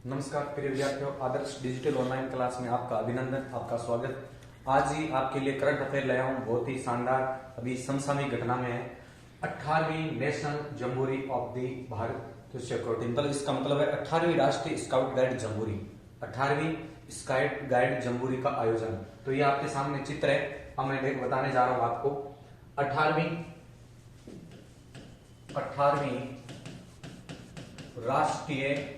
नमस्कार प्रिय विद्यार्थियों, आदर्श डिजिटल ऑनलाइन क्लास में आपका अभिनंदन, आपका स्वागत। आज ही आपके लिए करंट अफेयर लाया हूं, बहुत ही शानदार। अभी समसामयिक घटना में है 18वीं national jamboree of the Bharat security, मतलब इसका मतलब है 18वीं राष्ट्रीय स्काउट गाइड जम्बूरी, 18वीं स्काउट गाइड जम्बूरी का आयोजन। तो ये आपके सामने चित्र है, अब मैं बताने जा रहा हूं आपको 18वीं राष्ट्रीय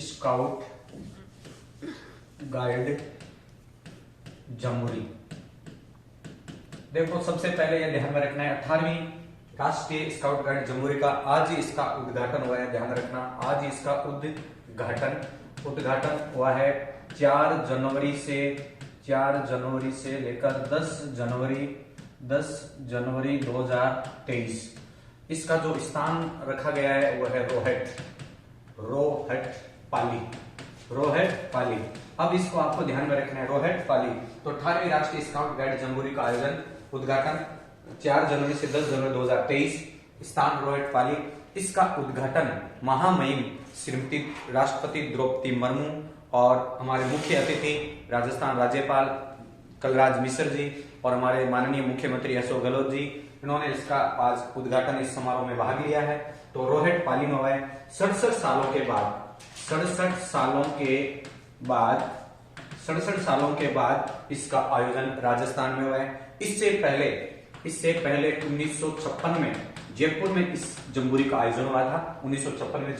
स्काउट गाइड जम्बूरी। देखो, सबसे पहले यह ध्यान में रखना है 18वीं राष्ट्रीय स्काउट गाइड जम्बूरी का आज ही इसका उद्घाटन हुआ है। ध्यान रखना, आज ही इसका उद्घाटन हुआ है 4 जनवरी से लेकर 10 जनवरी 2023। इसका जो स्थान रखा गया है वो है रोहट पाली। अब इसको आपको ध्यान में रखना है, रोहट पाली। तो 18वीं राष्ट्रीय स्काउट गाइड जम्बूरी का आयोजन, उद्घाटन 4 जनवरी से 10 जनवरी 2023, स्थान रोहट पाली। इसका उद्घाटन महामहिम श्रीमती राष्ट्रपति द्रौपदी मुर्मू और हमारे मुख्य अतिथि राजस्थान राज्यपाल कलराज मिश्र जी और हमारे माननीय मुख्यमंत्री अशोक गहलोत जी, इन्होंने इसका आज उद्घाटन इस समारोह में भाग लिया है। तो रोहट पाली में हुआ है 67 सालों के बाद इसका आयोजन राजस्थान में हुआ है। इससे पहले 1956 में जयपुर में इस जम्बूरी का आयोजन हुआ था। 1956 में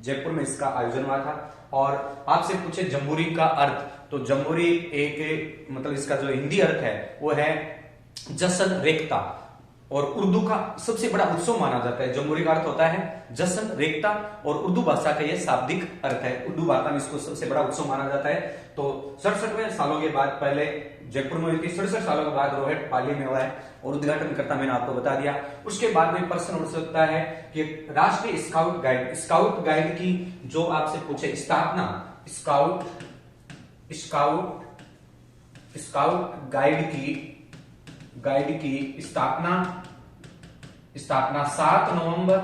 जयपुर में इसका आयोजन हुआ था। और आपसे पूछे जम्बूरी का अर्थ, तो जम्बूरी एक मतलब इसका जो हिंदी अर्थ है वो है जश्न रेखता, और उर्दू का सबसे बड़ा उत्सव माना जाता है। जम्बूरी का अर्थ होता है जश्न रेखता और उर्दू भाषा का यह शाब्दिक अर्थ है। उर्दू भाषा में इसको सबसे बड़ा उत्सव माना जाता है। तो 67 सालों के बाद पहले जयपुर में हुई थी, 67 सालों के बाद रोहट पाली में हुआ है और उद्घाटन करता मैंने आपको बता दिया। उसके बाद में प्रश्न उठ सकता है कि राष्ट्रीय स्काउट गाइड की जो आपसे पूछे स्थापना, स्काउट गाइड की स्थापना 7 नवंबर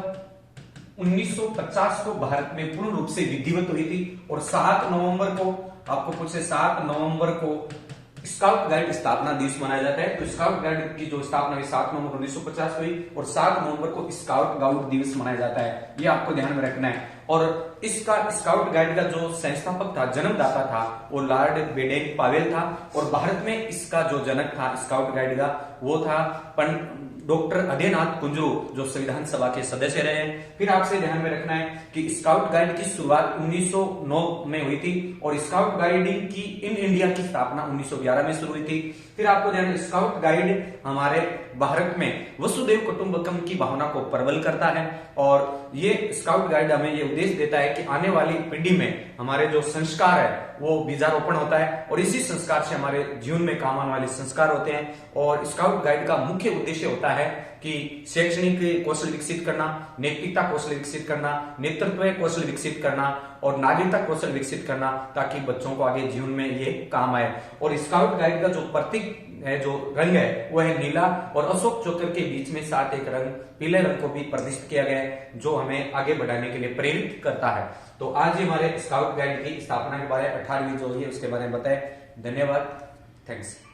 1950 को भारत में पूर्ण रूप से विधिवत हुई थी। और 7 नवंबर को आपको पूछे 7 नवंबर को स्काउट गाइड स्थापना दिवस मनाया जाता है। तो स्काउट गाइड की जो स्थापना हुई 7 नवंबर 1950 हुई और 7 नवंबर को स्काउट गाइड दिवस मनाया जाता है। ये आपको ध्यान में रखना है। और इसका स्काउट गाइड का जो संस्थापक था, जन्मदाता था, वो लॉर्ड बेडेन पावेल था। और भारत में इसका जो जनक था स्काउट गाइड का, वो था डॉक्टर अधेनाथ कुंजरू, जो संविधान सभा के सदस्य रहे। फिर आपसे ध्यान में रखना है कि स्काउट गाइड की शुरुआत 1909 में हुई थी और स्काउट गाइडिंग की इन इंडिया की स्थापना 1911 में शुरू हुई थी। फिर आपको ध्यान, स्काउट गाइड हमारे भारत में वसुदैव कुटुंबकम की भावना को प्रबल करता है। और ये स्काउट गाइड हमें ये उद्देश्य देता है कि आने वाली पीढ़ी में हमारे जो संस्कार है वो बीजारोपण होता है और इसी संस्कार से हमारे जीवन में काम आने वाले संस्कार होते हैं। और स्काउट गाइड का मुख्य उद्देश्य होता है कि शैक्षणिक कौशल विकसित करना, नैतिकता कौशल विकसित करना, नेतृत्व कौशल विकसित करना और नागरिकता कौशल विकसित करना, ताकि बच्चों को आगे जीवन में ये काम आए। और स्काउट गाइड का जो प्रतीक है, जो रंग है, वो है नीला, और अशोक चक्र के बीच में साथ एक रंग पीले रंग को भी प्रदर्शित किया गया है, जो हमें आगे बढ़ाने के लिए प्रेरित करता है। तो आज ही हमारे स्काउट गाइड की स्थापना के बारे में 18वीं जो है उसके बारे में बताएं। धन्यवाद, थैंक्स।